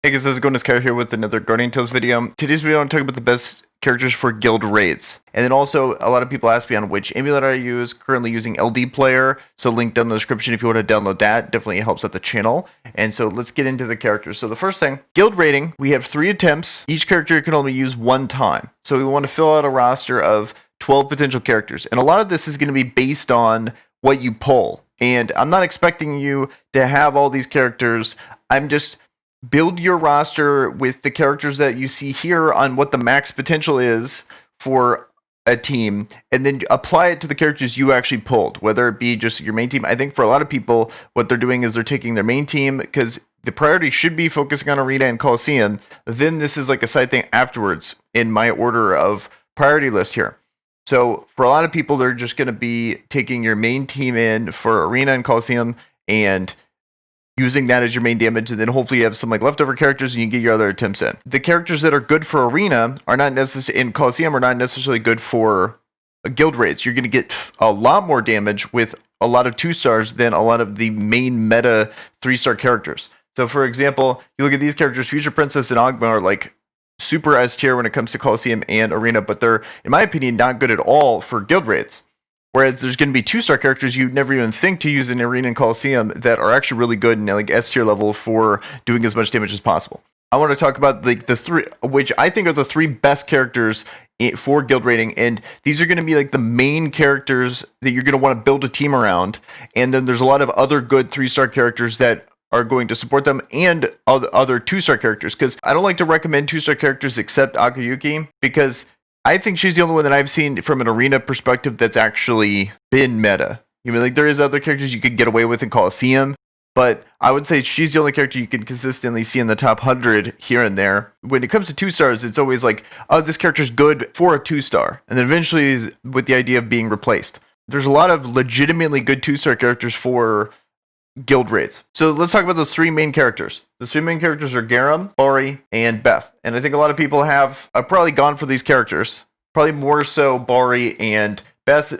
Hey guys, how's it going? It's Kyle here with another Guardian Tales video. Today's video, I'm talking about the best characters for guild raids. And then also, a lot of people ask me on which emulator I use. Currently using LD Player, so link down in the description if you want to download that. Definitely helps out the channel. And so let's get into the characters. So the first thing, guild raiding, we have 3 attempts. Each character can only use 1 time. So we want to fill out a roster of 12 potential characters. And a lot of this is going to be based on what you pull. And I'm not expecting you to have all these characters. I'm just build your roster with the characters that you see here on what the max potential is for a team, and then apply it to the characters you actually pulled, whether it be just your main team. I think for a lot of people, what they're doing is they're taking their main team, because the priority should be focusing on Arena and Coliseum. Then this is like a side thing afterwards in my order of priority list here. So for a lot of people, they're just going to be taking your main team in for Arena and Coliseum and using that as your main damage, and then hopefully you have some like leftover characters and you can get your other attempts in. The characters that are good for Arena are not necessarily in Coliseum, are not necessarily good for guild raids. You're going to get a lot more damage with a lot of 2-stars than a lot of the main meta 3-star characters. So for example, you look at these characters, Future Princess and Ogma are like super S tier when it comes to Coliseum and Arena, but they're, in my opinion, not good at all for guild raids. Whereas there's going to be 2-star characters you'd never even think to use in Arena and Coliseum that are actually really good and like S tier level for doing as much damage as possible. I want to talk about the 3, which I think are the 3 best characters for guild raiding, and these are going to be like the main characters that you're going to want to build a team around. And then there's a lot of other good 3-star characters that are going to support them, and other 2-star characters, because I don't like to recommend 2-star characters except Akayuki, because I think she's the only one that I've seen from an Arena perspective that's actually been meta. You mean, like, there is other characters you could get away with in Coliseum, but I would say she's the only character you can consistently see in the top 100 here and there. When it comes to 2-stars, it's always like, oh, this character's good for a 2-star, and then eventually is with the idea of being replaced. There's a lot of legitimately good 2-star characters for guild raids. So let's talk about those 3 main characters. The 3 main characters are Garam, Bari, and Beth. And I think a lot of people have probably gone for these characters. Probably more so Bari and Beth,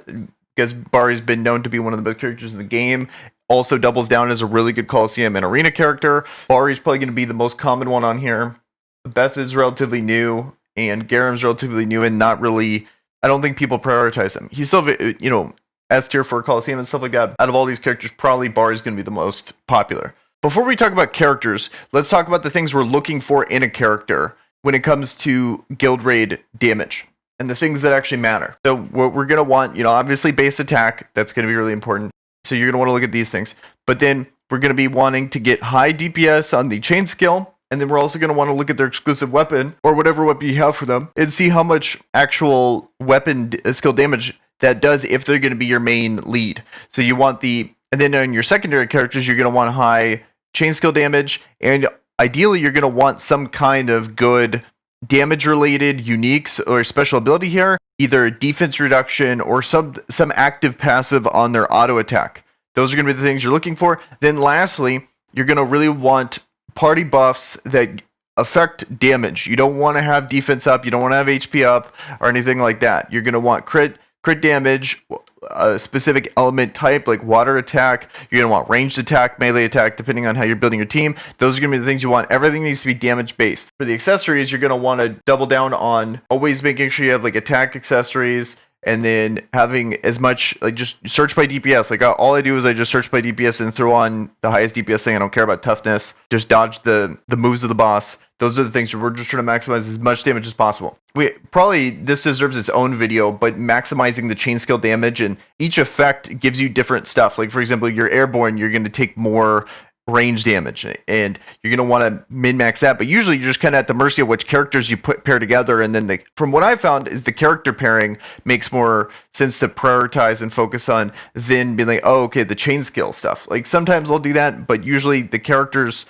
because Bari's been known to be one of the best characters in the game. Also doubles down as a really good Coliseum and Arena character. Bari's probably going to be the most common one on here. Beth is relatively new, and Garam's relatively new and not really, I don't think people prioritize him. He's still, you know, S tier for Coliseum and stuff like that. Out of all these characters, probably Bari is going to be the most popular. Before we talk about characters, let's talk about the things we're looking for in a character when it comes to guild raid damage and the things that actually matter. So what we're going to want, you know, obviously base attack, that's going to be really important. So you're going to want to look at these things. But then we're going to be wanting to get high DPS on the chain skill. And then we're also going to want to look at their exclusive weapon or whatever weapon you have for them and see how much actual weapon skill damage that does if they're going to be your main lead. So you want and then on your secondary characters, you're going to want high chain skill damage, and ideally you're going to want some kind of good damage related uniques or special ability here, either defense reduction or some active passive on their auto attack. Those are going to be the things you're looking for. Then lastly, you're going to really want party buffs that affect damage. You don't want to have defense up, you don't want to have HP up or anything like that. You're going to want crit damage, a specific element type like water attack. You're going to want ranged attack, melee attack, depending on how you're building your team. Those are going to be the things you want. Everything needs to be damage based. For the accessories, you're going to want to double down on always making sure you have like attack accessories, and then having as much, like, just search by DPS. Like, all I do is I just search by DPS and throw on the highest DPS thing. I don't care about toughness. Just dodge the moves of the boss. Those are the things we're just trying to maximize as much damage as possible. This deserves its own video, but maximizing the chain skill damage, and each effect gives you different stuff. Like, for example, you're airborne, you're going to take more range damage, and you're going to want to min-max that. But usually you're just kind of at the mercy of which characters you pair together. And then from what I found is the character pairing makes more sense to prioritize and focus on than being like, oh, okay, the chain skill stuff. Like, sometimes I'll do that, but usually the characters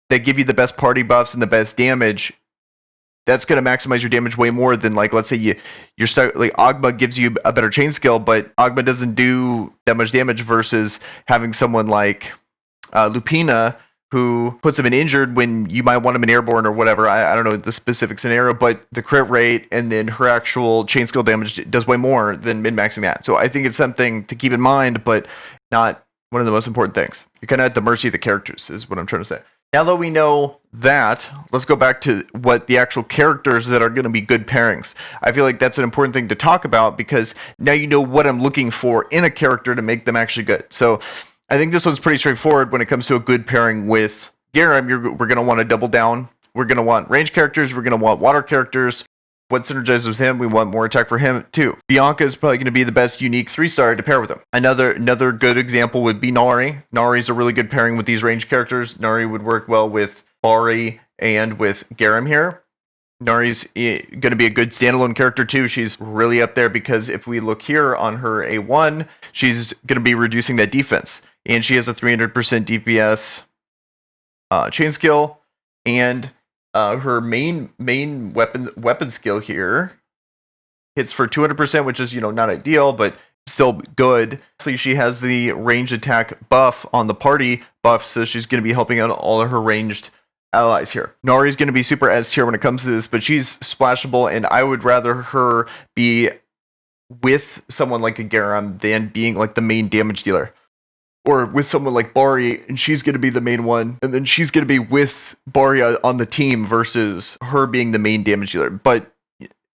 that give you the best party buffs and the best damage, that's going to maximize your damage way more than, like, let's say you're stuck, like Ogma gives you a better chain skill, but Ogma doesn't do that much damage versus having someone like Lupina, who puts him in injured when you might want him in airborne or whatever. I don't know the specific scenario, but the crit rate and then her actual chain skill damage does way more than min-maxing that. So I think it's something to keep in mind, but not one of the most important things. You're kind of at the mercy of the characters, is what I'm trying to say. Now that we know that, let's go back to what the actual characters that are going to be good pairings. I feel like that's an important thing to talk about because now you know what I'm looking for in a character to make them actually good. So I think this one's pretty straightforward when it comes to a good pairing with Garam. We're going to want to double down. We're going to want range characters. We're going to want water characters. What synergizes with him, we want more attack for him too. Bianca is probably going to be the best unique 3-star to pair with him. Another good example would be Nori. Nori's a really good pairing with these range characters. Nori would work well with Bari and with Garam here. Nori's going to be a good standalone character too. She's really up there because if we look here on her A1, she's going to be reducing that defense. And she has a 300% DPS chain skill, and her main weapon skill here hits for 200%, which is not ideal, but still good. So she has the range attack buff on the party buff, so she's going to be helping out all of her ranged allies here. Nori's going to be super S tier when it comes to this, but she's splashable, and I would rather her be with someone like a Garam than being like the main damage dealer. Or with someone like Bari, and she's going to be the main one, and then she's going to be with Bari on the team versus her being the main damage dealer. But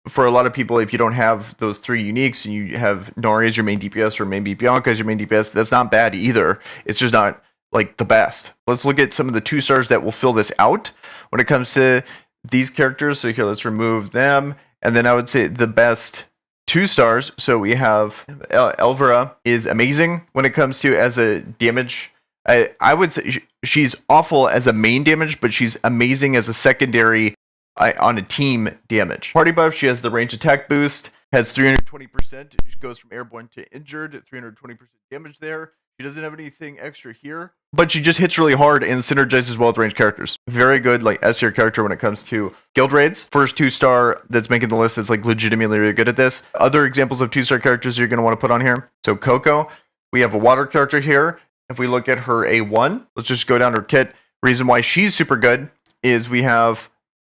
for a lot of people, if you don't have those 3 uniques, and you have Nori as your main DPS or maybe Bianca as your main DPS, that's not bad either. It's just not like the best. Let's look at some of the 2-stars that will fill this out when it comes to these characters. So here, let's remove them. And then I would say the best 2-stars. So we have Elvera is amazing when it comes to as a damage. I would say she's awful as a main damage, but she's amazing as a secondary on a team damage. Party buff, she has the range attack boost, has 320%. She goes from airborne to injured, 320% damage there. She doesn't have anything extra here, but she just hits really hard and synergizes well with range characters. Very good, like S tier character when it comes to guild raids. First 2-star that's making the list that's like legitimately really good at this. Other examples of 2-star characters you're going to want to put on here. So Coco, we have a water character here. If we look at her A1, let's just go down her kit. Reason why she's super good is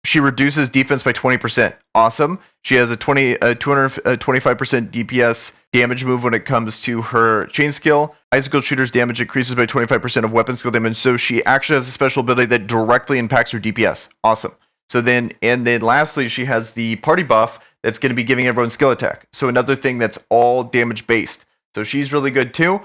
she reduces defense by 20%. Awesome. She has a 225% DPS damage move when it comes to her chain skill. Icicle shooter's damage increases by 25% of weapon skill damage, so she actually has a special ability that directly impacts her DPS. Awesome. So then lastly, she has the party buff that's going to be giving everyone skill attack. So another thing that's all damage based. So she's really good too.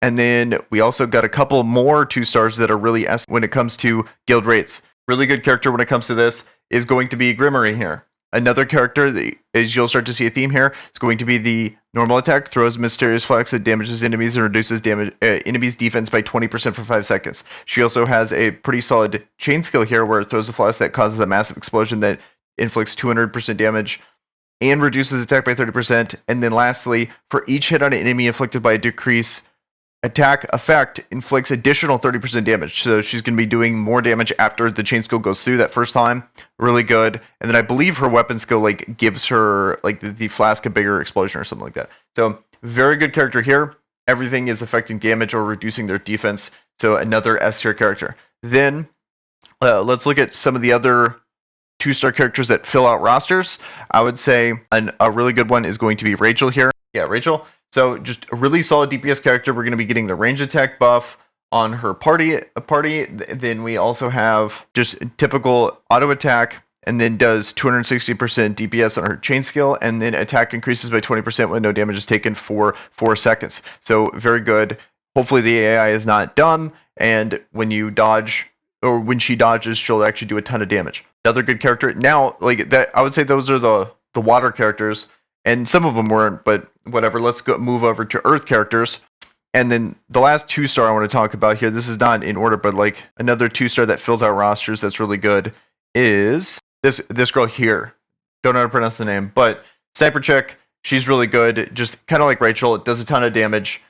And then we also got a couple more 2-stars that are really S when it comes to guild rates. Really good character when it comes to this is going to be Grimery here. Another character, as you'll start to see a theme here, is going to be the normal attack, throws mysterious flax that damages enemies and reduces enemies' defense by 20% for 5 seconds. She also has a pretty solid chain skill here where it throws a flask that causes a massive explosion that inflicts 200% damage and reduces attack by 30%. And then lastly, for each hit on an enemy inflicted by a decrease attack effect inflicts additional 30% damage. So she's going to be doing more damage after the chain skill goes through that first time. Really good. And then I believe her weapon skill like gives her like the flask a bigger explosion or something like that. So very good character here. Everything is affecting damage or reducing their defense. So another S tier character. Then let's look at some of the other 2-star characters that fill out rosters. I would say a really good one is going to be Rachel here. Yeah, Rachel. So just a really solid DPS character. We're going to be getting the range attack buff on her party. Then we also have just typical auto attack, and then does 260% DPS on her chain skill, and then attack increases by 20% when no damage is taken for 4 seconds. So very good. Hopefully the AI is not dumb, and when you dodge, or when she dodges, she'll actually do a ton of damage. Another good character. Now, like that, I would say those are the water characters. And some of them weren't, but whatever. Let's move over to Earth characters. And then the last 2-star I want to talk about here, this is not in order, but like another 2-star that fills out rosters that's really good is this girl here. Don't know how to pronounce the name, but Sniper Chick. She's really good. Just kind of like Rachel. It does a ton of damage.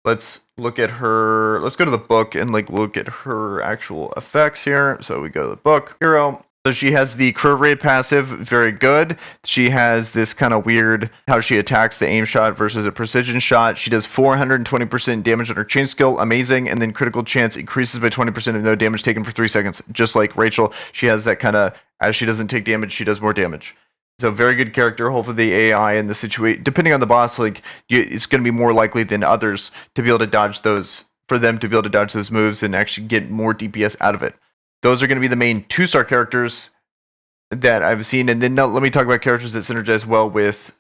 Let's look at her. Let's go to the book and like look at her actual effects here. So we go to the book. Hero. So she has the crew raid passive, very good. She has this kind of weird how she attacks the aim shot versus a precision shot. She does 420% damage on her chain skill, amazing. And then critical chance increases by 20% of no damage taken for 3 seconds. Just like Rachel, she has that kind of, as she doesn't take damage, she does more damage. So very good character. Hopefully the AI and the situation, depending on the boss, like it's going to be more likely than others to be able to dodge those, for them to be able to dodge those moves and actually get more DPS out of it. those are going to be the main 2-star characters that I've seen. And then now let me talk about characters that synergize well with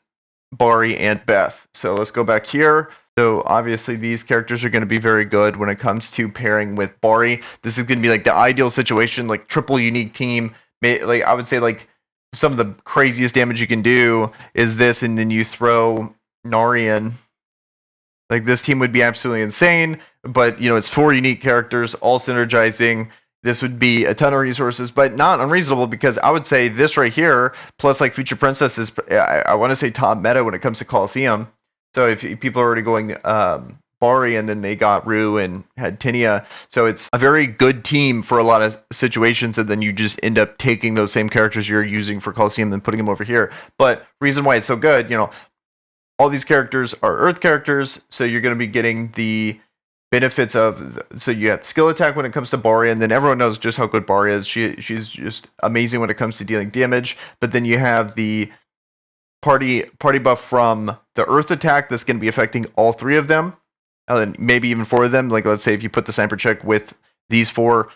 Bari and Beth. So let's go back here. So obviously these characters are going to be very good when it comes to pairing with Bari. This is going to be like the ideal situation, like triple unique team. Like I would say like some of the craziest damage you can do is this, and then you throw Nori in. Like this team would be absolutely insane, but you know, it's 4 unique characters all synergizing. This would be a ton of resources, but not unreasonable, because I would say this right here, plus like Future Princess is, I want to say top meta when it comes to Coliseum. So if people are already going Bari, and then they got Rue and had Tinia, so it's a very good team for a lot of situations, and then you just end up taking those same characters you're using for Coliseum and putting them over here. But reason why it's so good, you know, all these characters are Earth characters, so you're going to be getting the benefits of, so you have skill attack when it comes to Bari, and then everyone knows just how good Bari is. She's just amazing when it comes to dealing damage. But then you have the party buff from the Earth attack that's going to be affecting all 3 of them, and then maybe even 4 of them. Like let's say if you put the sniper check with these 4,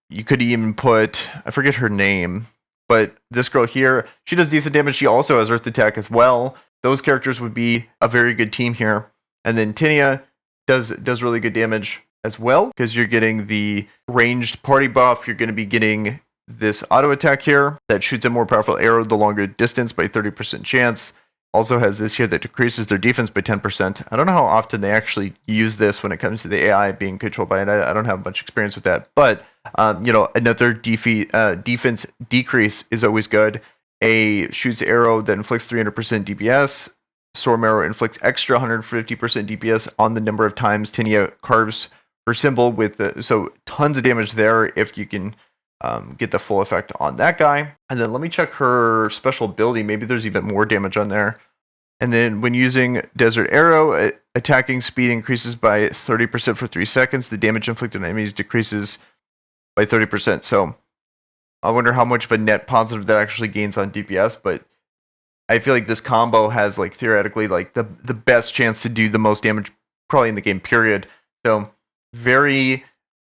you could even put, I forget her name, but this girl here, she does decent damage. She also has Earth attack as well. Those characters would be a very good team here. And then Tinia does really good damage as well, because you're getting the ranged party buff. You're going to be getting this auto attack here that shoots a more powerful arrow the longer distance by 30% chance. Also has this here that decreases their defense by 10%. I don't know how often they actually use this when it comes to the AI being controlled by it. I don't have much experience with that, but you know, another defense decrease is always good. A shoots arrow that inflicts 300% DPS. Storm arrow inflicts extra 150% DPS on the number of times Tinia carves her symbol with so tons of damage there if you can get the full effect on that guy. And then let me check her special ability. Maybe there's even more damage on there. And then when using Desert Arrow, attacking speed increases by 30% for 3 seconds. The damage inflicted on enemies decreases by 30%. So I wonder how much of a net positive that actually gains on DPS, but I feel like this combo has like theoretically like the best chance to do the most damage probably in the game, period. So very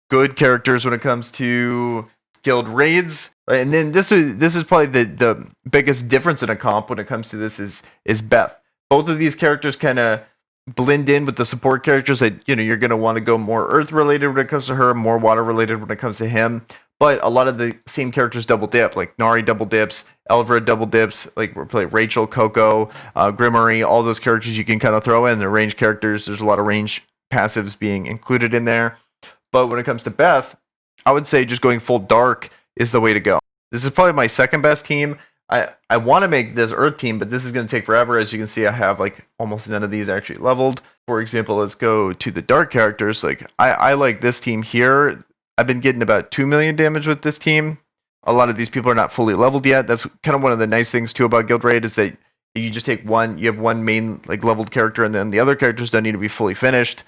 good characters when it comes to guild raids. And then this is probably the biggest difference in a comp when it comes to this is Beth. Both of these characters kind of blend in with the support characters that, you know, you're going to want to go more earth related when it comes to her, more water related when it comes to him. But a lot of the same characters double dip, like Nori double dips, Elvera double dips, like we're playing Rachel, Coco, Grimery, all those characters you can kind of throw in. They're range characters. There's a lot of range passives being included in there. But when it comes to Beth, I would say just going full dark is the way to go. This is probably my second best team. I want to make this Earth team, but this is going to take forever. As you can see, I have like almost none of these actually leveled. For example, let's go to the dark characters. Like I like this team here. I've been getting about 2 million damage with this team. A lot of these people are not fully leveled yet. That's kind of one of the nice things too about Guild Raid is that you just take one, you have one main like leveled character, and then the other characters don't need to be fully finished,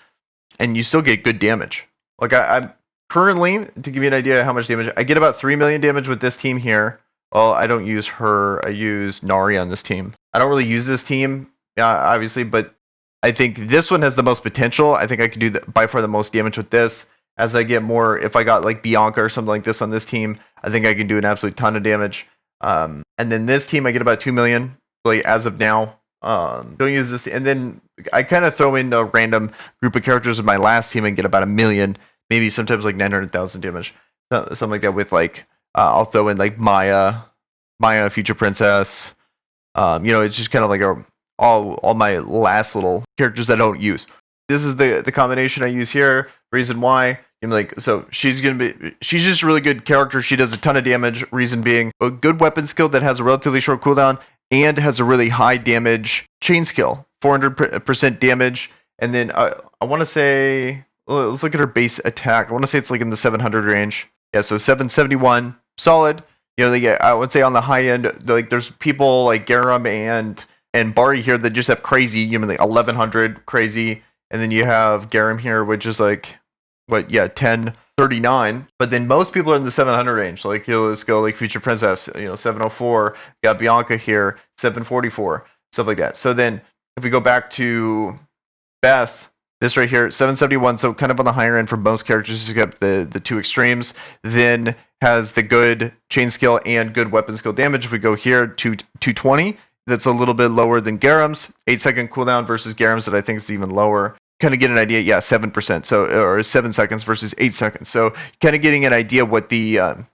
and you still get good damage. Like I'm currently, to give you an idea of how much damage, I get about 3 million damage with this team here. Well, I don't use her. I use Nori on this team. I don't really use this team, obviously, but I think this one has the most potential. I think I could do by far the most damage with this. As I get more, if I got like Bianca or something like this on this team, I think I can do an absolute ton of damage. And then this team, I get about 2 million, like as of now. Don't use this. And then I kind of throw in a random group of characters in my last team and get about 1 million, maybe sometimes like 900,000 damage. Something like that with like, I'll throw in like Maya, Future Princess. You know, it's just kind of like all my last little characters that I don't use. This is the combination I use here. Reason why, I'm like, so she's just a really good character. She does a ton of damage. Reason being, a good weapon skill that has a relatively short cooldown and has a really high damage chain skill, 400% damage. And then I want to say, let's look at her base attack. I want to say it's like in the 700 range. Yeah, so 771, solid. You know, I would say on the high end, like there's people like Garam and Bari here that just have crazy, you know, like 1100 crazy. And then you have Garam here, which is like, 1039. But then most people are in the 700 range. So like, let's go like Future Princess, 704. Got Bianca here, 744, stuff like that. So then if we go back to Beth, This right here, 771, so kind of on the higher end for most characters, except the two extremes. Then has the good chain skill and good weapon skill damage. If we go here to 220, that's a little bit lower than Garam's. 8-second cooldown versus Garam's that I think is even lower. Kind of get an idea, yeah, 7%, so or 7 seconds versus 8 seconds. So kind of getting an idea what the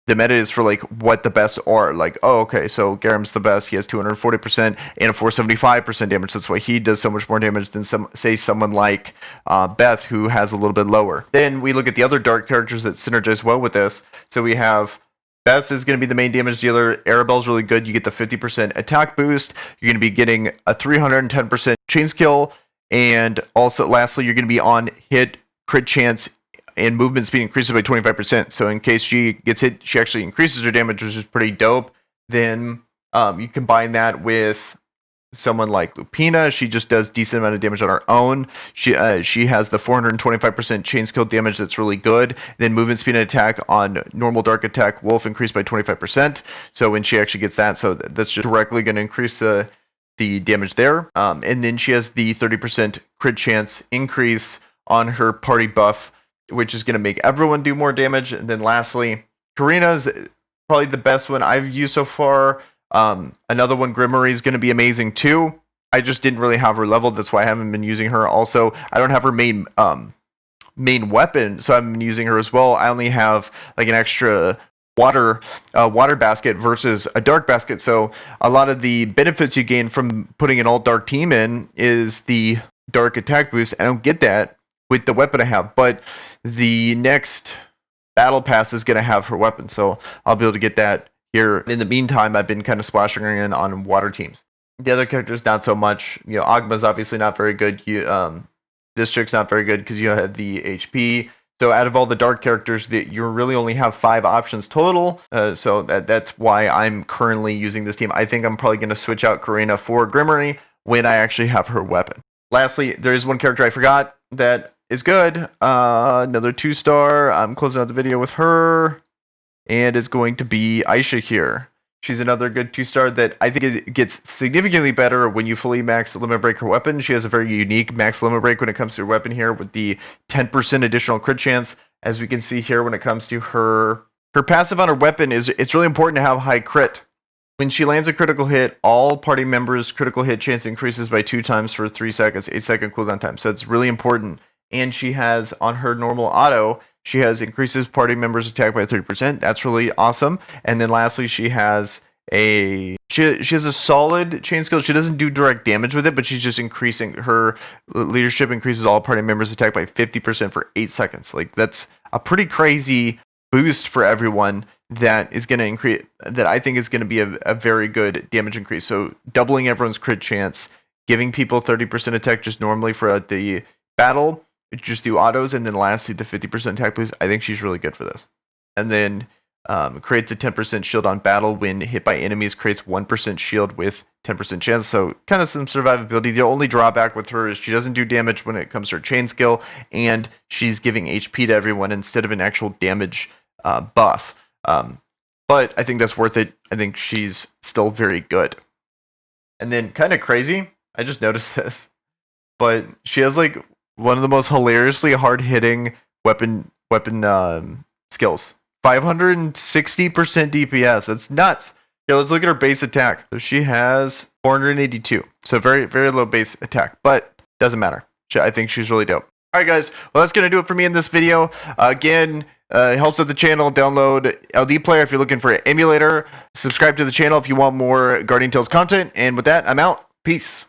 meta is for like what the best are. Like, oh, okay, so Garam's the best. He has 240% and a 475% damage. That's why he does so much more damage than someone like Beth, who has a little bit lower. Then we look at the other dark characters that synergize well with this. So we have Beth is going to be the main damage dealer. Arabelle's really good. You get the 50% attack boost. You're going to be getting a 310% chain skill. And also, lastly, you're going to be on hit, crit chance, and movement speed increases by 25%. So in case she gets hit, she actually increases her damage, which is pretty dope. Then you combine that with someone like Lupina. She just does decent amount of damage on her own. She has the 425% chain skill damage that's really good. Then movement speed and attack on normal dark attack wolf increased by 25%. So when she actually gets that, so that's just directly going to increase the damage there. And then she has the 30% crit chance increase on her party buff, which is going to make everyone do more damage. And then lastly, Karina's probably the best one I've used so far. Another one, Grimery, is going to be amazing too. I just didn't really have her leveled. That's why I haven't been using her. Also, I don't have her main weapon, so I haven't been using her as well. I only have like an extra water basket versus a dark basket. So a lot of the benefits you gain from putting an all dark team in is the dark attack boost. I don't get that with the weapon I have, but the next battle pass is going to have her weapon, so I'll be able to get that here. In the meantime, I've been kind of splashing her in on water teams. The other characters, not so much. You know, Agma's obviously not very good. This chick's not very good because you have the HP. So out of all the dark characters, that you really only have 5 options total. So that's why I'm currently using this team. I think I'm probably going to switch out Karina for Grimery when I actually have her weapon. Lastly, there is one character I forgot that is good. Another 2-star. I'm closing out the video with her, and it's going to be Aisha here. She's another good 2-star that I think it gets significantly better when you fully max limit break her weapon. She has a very unique max limit break when it comes to her weapon here with the 10% additional crit chance. As we can see here, when it comes to her passive on her weapon, it's really important to have high crit. When she lands a critical hit, all party members' critical hit chance increases by 2 times for 3 seconds, 8-second cooldown time. So it's really important. And she has, on her normal auto, she has increases party members' attack by 30%. That's really awesome. And then lastly, she has a solid chain skill. She doesn't do direct damage with it, but she's just increasing her leadership, increases all party members' attack by 50% for 8 seconds. Like, that's a pretty crazy boost for everyone. That is going to increase, that I think is going to be a very good damage increase. So doubling everyone's crit chance, giving people 30% attack just normally for the battle, just do autos, and then lastly the 50% attack boost. I think she's really good for this. And then creates a 10% shield on battle when hit by enemies, creates 1% shield with 10% chance. So kind of some survivability. The only drawback with her is she doesn't do damage when it comes to her chain skill, and she's giving HP to everyone instead of an actual damage buff. But I think that's worth it. I think she's still very good. And then kind of crazy, I just noticed this, but she has like one of the most hilariously hard-hitting weapon skills. 560% DPS. That's nuts. Yeah, let's look at her base attack. So she has 482. So very, very low base attack, but doesn't matter. I think she's really dope. All right, guys. Well, that's going to do it for me in this video. Again, it helps out the channel. Download LD Player if you're looking for an emulator. Subscribe to the channel if you want more Guardian Tales content. And with that, I'm out. Peace.